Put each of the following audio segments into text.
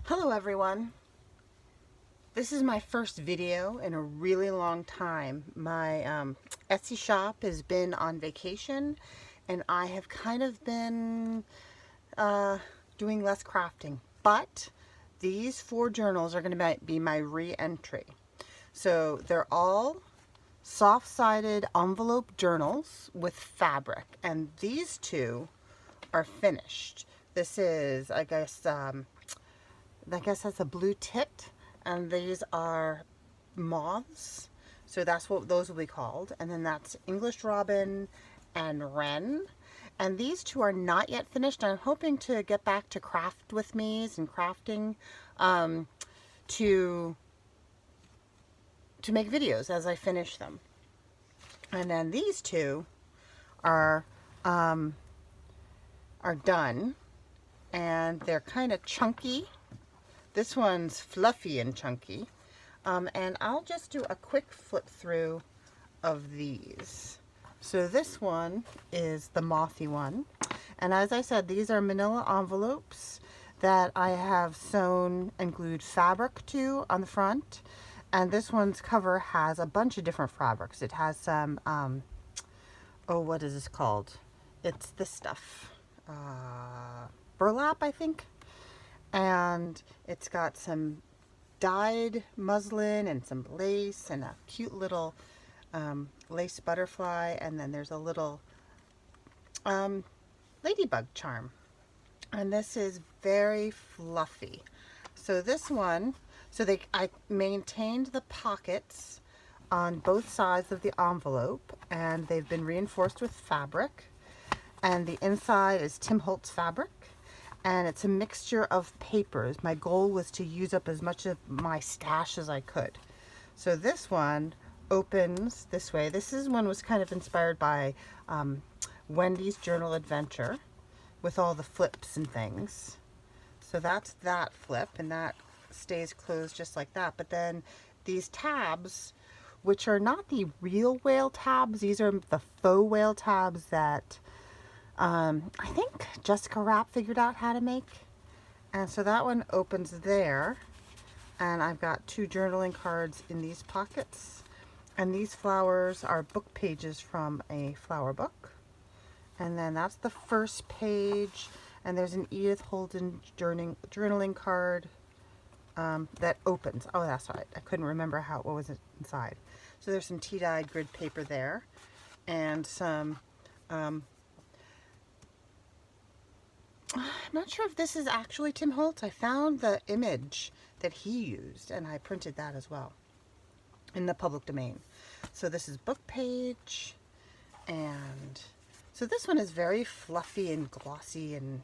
Hello everyone. This is my first video in a really long time. My Etsy shop has been on vacation and I have kind of been doing less crafting. But these 4 journals are going to be my re-entry. So they're all soft-sided envelope journals with fabric, and these 2 are finished. This is, I guess that's a blue tit, and these are moths, so that's what those will be called. And then that's English Robin and Wren, and these 2 are not yet finished. I'm hoping to get back to craft with me's and crafting to make videos as I finish them. And then these 2 are done, and they're kind of chunky. This one's fluffy and chunky, and I'll just do a quick flip through of these. So this one is the mothy one, and as I said, these are manila envelopes that I have sewn and glued fabric to on the front, and this one's cover has a bunch of different fabrics. It has some, oh, what is this called? It's this stuff, burlap, I think. And it's got some dyed muslin and some lace and a cute little lace butterfly, and then there's a little ladybug charm. And this is very fluffy. So this one, I maintained the pockets on both sides of the envelope, and they've been reinforced with fabric, and the inside is Tim Holtz fabric. And it's a mixture of papers. My goal was to use up as much of my stash as I could. So this one opens this way. This one was kind of inspired by Wendy's journal adventure with all the flips and things. So that's that flip, and that stays closed just like that. But then these tabs, which are not the real whale tabs, these are the faux whale tabs that I think Jessica Rapp figured out how to make. And so that one opens there, and I've got 2 journaling cards in these pockets, and these flowers are book pages from a flower book. And then that's the first page, and there's an Edith Holden journaling card that opens. Oh, that's right, I couldn't remember what was inside. So there's some tea-dyed grid paper there, and some I'm not sure if this is actually Tim Holtz. I found the image that he used, and I printed that as well in the public domain. So this is book page, and so this one is very fluffy and glossy, and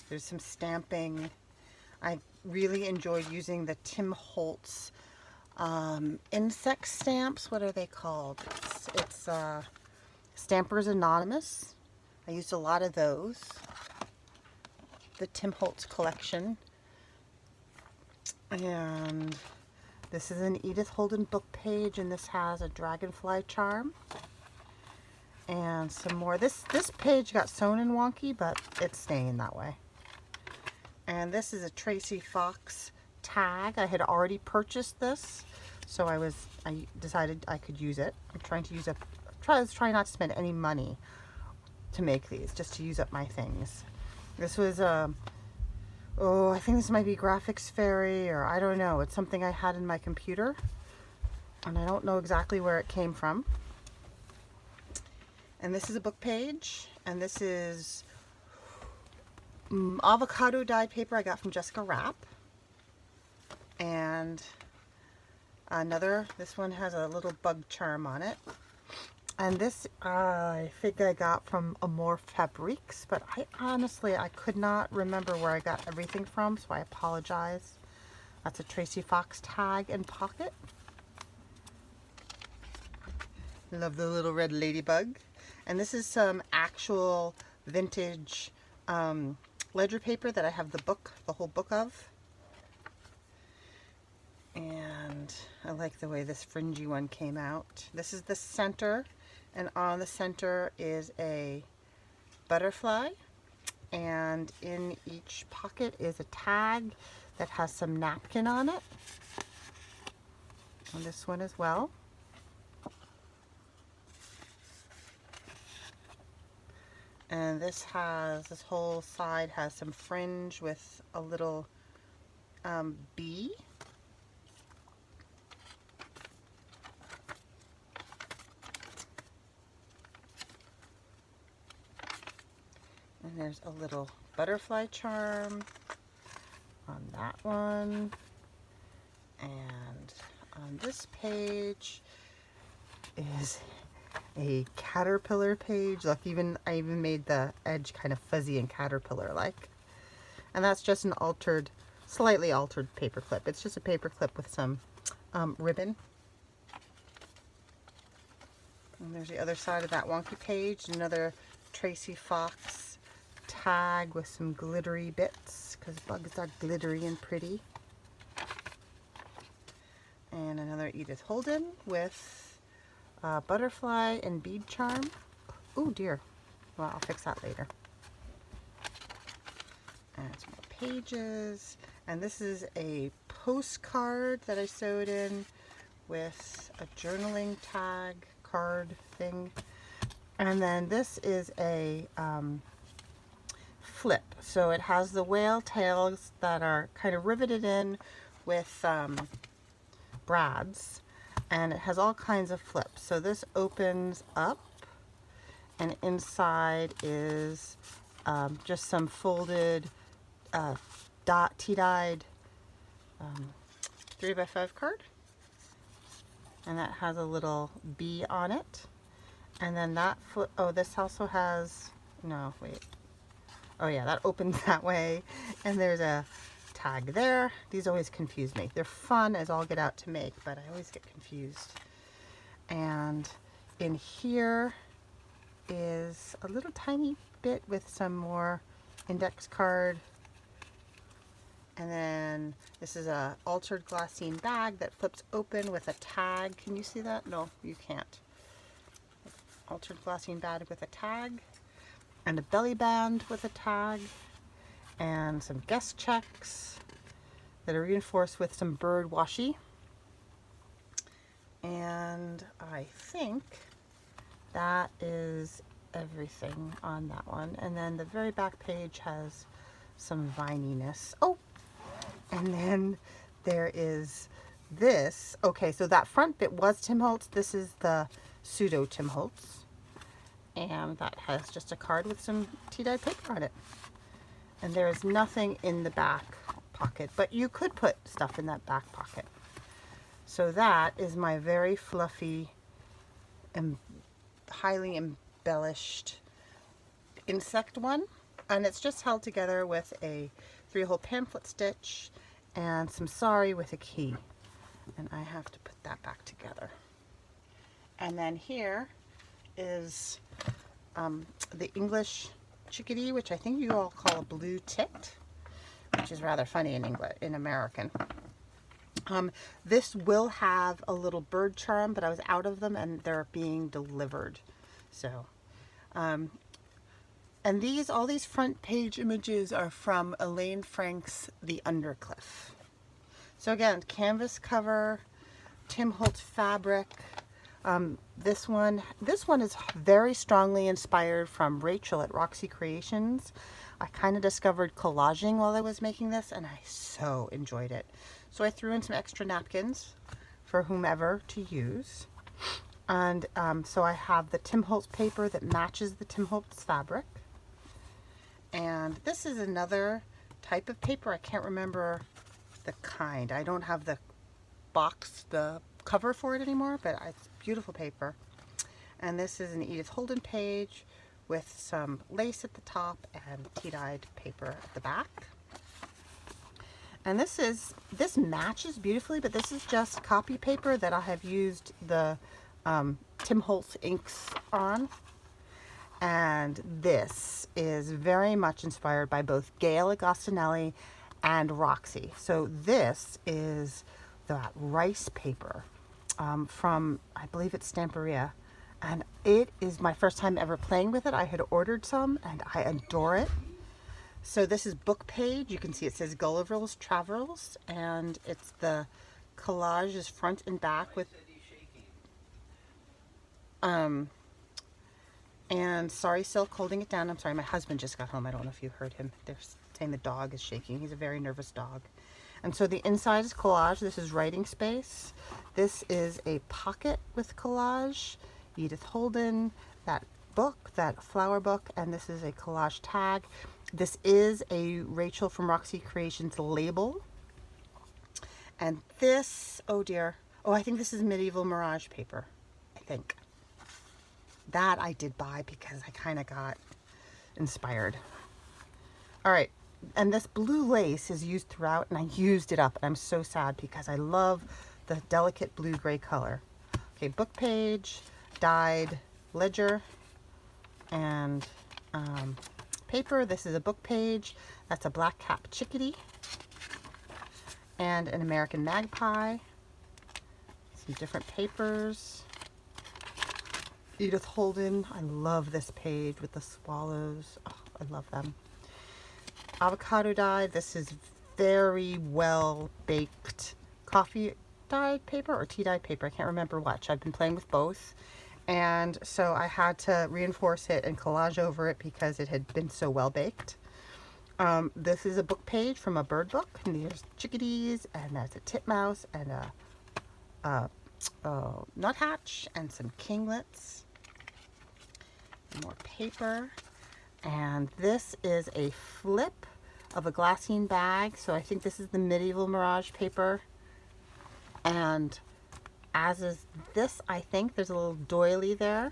there's some stamping. I really enjoyed using the Tim Holtz insect stamps. What are they called? It's Stampers Anonymous. I used a lot of those. The Tim Holtz collection. And this is an Edith Holden book page, and this has a dragonfly charm and some more. This page got sewn in wonky, but it's staying that way. And this is a Tracie Fox tag. I had already purchased this, so I decided I could use it. I'm trying to try not to spend any money to make these, just to use up my things. This was I think this might be Graphics Fairy, or I don't know. It's something I had in my computer, and I don't know exactly where it came from. And this is a book page, and this is avocado dyed paper I got from Jessica Rapp. And this one has a little bug charm on it. And this, I think I got from Amour Fabriques, but I could not remember where I got everything from, so I apologize. That's a Tracie Fox tag and pocket. Love the little red ladybug. And this is some actual vintage ledger paper that I have the whole book of. And I like the way this fringy one came out. This is the center. And on the center is a butterfly, and in each pocket is a tag that has some napkin on it. And this one as well. And this whole side has some fringe with a little bee. And there's a little butterfly charm on that one. And on this page is a caterpillar page. Look, I even made the edge kind of fuzzy and caterpillar-like. And that's just an slightly altered paper clip. It's just a paper clip with some ribbon. And there's the other side of that wonky page, another Tracie Fox tag with some glittery bits, because bugs are glittery and pretty. And another Edith Holden with butterfly and bead charm. Oh dear. Well, I'll fix that later. And some more pages. And this is a postcard that I sewed in with a journaling tag card thing. And then this is a flip. So it has the whale tails that are kind of riveted in with brads, and it has all kinds of flips. So this opens up, and inside is just some folded tea-dyed 3x5 card, and that has a little bee on it. And then that this also has, no, wait. Oh yeah, that opens that way, and there's a tag there. These always confuse me. They're fun as all get out to make, but I always get confused. And in here is a little tiny bit with some more index card. And then this is a altered glassine bag that flips open with a tag. Can you see that? No, you can't. Altered glassine bag with a tag, and a belly band with a tag, and some guest checks that are reinforced with some bird washi. And I think that is everything on that one. And then the very back page has some vininess. Oh, and then there is this. Okay, so that front bit was Tim Holtz. This is the pseudo Tim Holtz. And that has just a card with some tea-dyed paper on it. And there is nothing in the back pocket, but you could put stuff in that back pocket. So that is my very fluffy and highly embellished insect one. And it's just held together with a 3-hole pamphlet stitch and some sari with a key. And I have to put that back together. And then here is the English chickadee, which I think you all call a blue tit, which is rather funny in American. This will have a little bird charm, but I was out of them and they're being delivered. So, and all these front page images are from Elaine Frank's The Undercliff. So again, canvas cover, Tim Holtz fabric. This one is very strongly inspired from Rachel at Roxy Creations. I kind of discovered collaging while I was making this, and I so enjoyed it. So I threw in some extra napkins for whomever to use. And so I have the Tim Holtz paper that matches the Tim Holtz fabric. And this is another type of paper. I can't remember the kind. I don't have the cover for it anymore, but it's beautiful paper. And this is an Edith Holden page with some lace at the top and tea-dyed paper at the back. And this matches beautifully, but this is just copy paper that I have used the Tim Holtz inks on. And this is very much inspired by both Gayle Agostinelli and Roxy. So this is that rice paper from, I believe it's Stamperia. And it is my first time ever playing with it. I had ordered some and I adore it. So this is book page. You can see it says Gulliver's Travels, and it's the collage is front and back with and Sorry Silk holding it down. I'm sorry, my husband just got home. I don't know if you heard him. They're saying the dog is shaking. He's a very nervous dog. And so the inside is collage. This is writing space. This is a pocket with collage. Edith Holden, that book, that flower book, and this is a collage tag. This is a Rachel from Roxy Creations label. And this, oh dear, oh, I think this is Medieval Mirage paper, I think. That I did buy because I kind of got inspired. All right, and this blue lace is used throughout, and I used it up, and I'm so sad because I love the delicate blue-gray color. Okay, book page, dyed ledger, and paper. This is a book page. That's a black cap chickadee and an American magpie. Some different papers. Edith Holden. I love this page with the swallows. Oh, I love them. Avocado dye. This is very well baked coffee dyed paper or tea dyed paper. I can't remember which. I've been playing with both. And so I had to reinforce it and collage over it because it had been so well baked. This is a book page from a bird book, and there's chickadees, and there's a titmouse, and a nuthatch, and some kinglets. More paper. And this is a flip of a glassine bag. So I think this is the Medieval Mirage paper. And as is this, I think there's a little doily there,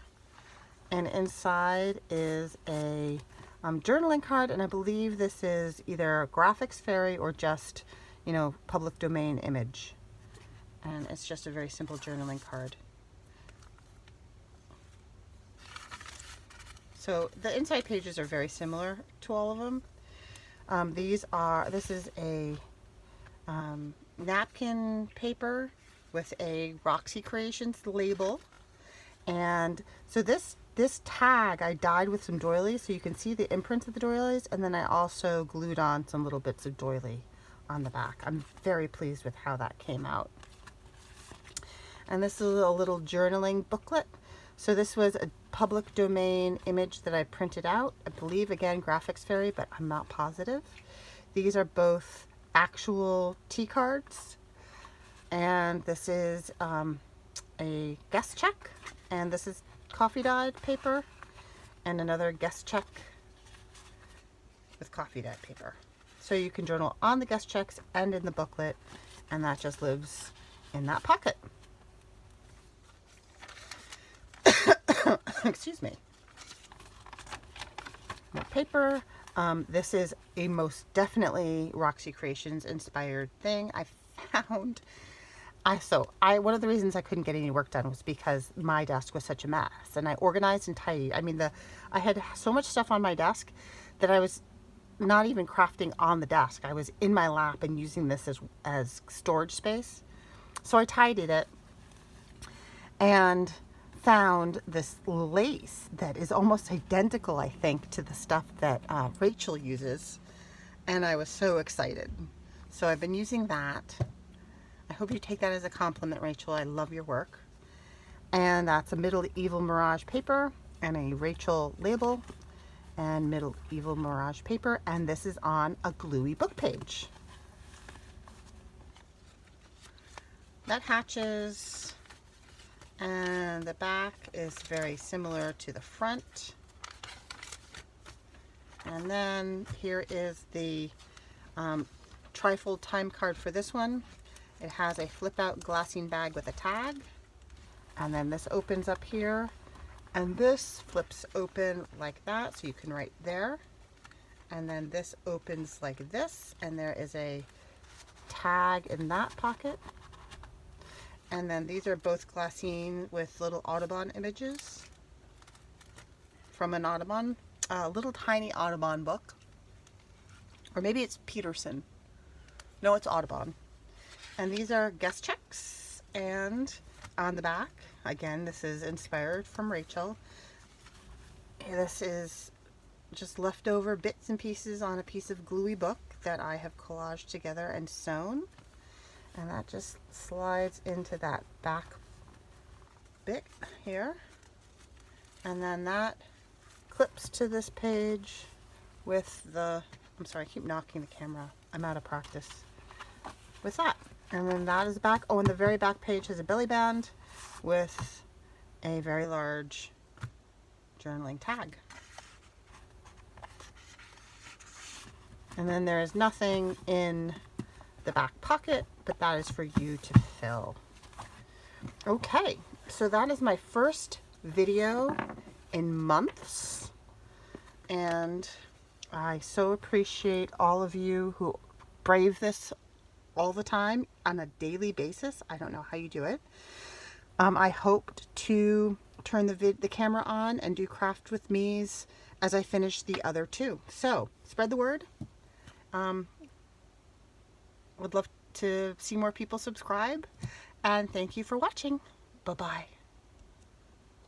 and inside is a journaling card, and I believe this is either a graphics fairy or just, you know, public domain image, and it's just a very simple journaling card. So the inside pages are very similar to all of them. This is a napkin paper with a Roxy Creations label, and so this tag I dyed with some doilies, so you can see the imprints of the doilies, and then I also glued on some little bits of doily on the back. I'm very pleased with how that came out. And this is a little journaling booklet. So this was a public domain image that I printed out. I believe, again, Graphics Fairy, but I'm not positive. These are both actual tea cards. And this is a guest check, and this is coffee dyed paper, and another guest check with coffee dyed paper. So you can journal on the guest checks and in the booklet, and that just lives in that pocket. Excuse me. More paper. This is a most definitely Roxy Creations inspired thing. I found one of the reasons I couldn't get any work done was because my desk was such a mess, and I organized and tidied. I mean, I had so much stuff on my desk that I was not even crafting on the desk. I was in my lap and using this as storage space. So I tidied it and found this lace that is almost identical, I think, to the stuff that Rachel uses, and I was so excited. So I've been using that. I hope you take that as a compliment, Rachel. I love your work. And that's a Medieval Mirage paper and a Rachel label and Medieval Mirage paper. And this is on a gluey book page. That hatches. And the back is very similar to the front. And then here is the trifold time card for this one. It has a flip out glassine bag with a tag, and then this opens up here, and this flips open like that, so you can write there, and then this opens like this, and there is a tag in that pocket. And then these are both glassine with little Audubon images from an Audubon, little tiny Audubon book, or maybe it's Peterson. No, it's Audubon. And these are guest checks, and on the back, again, this is inspired from Rachel. This is just leftover bits and pieces on a piece of gluey book that I have collaged together and sewn. And that just slides into that back bit here. And then that clips to this page with the, I'm sorry, I keep knocking the camera. I'm out of practice with that. And then that is back. Oh, and the very back page has a belly band with a very large journaling tag. And then there is nothing in the back pocket, but that is for you to fill. Okay, so that is my first video in months, and I so appreciate all of you who brave this all the time on a daily basis. I don't know how you do it. I hoped to turn the camera on and do craft with me's as I finish the other two. So spread the word. Would love to see more people subscribe, and thank you for watching. Bye-bye.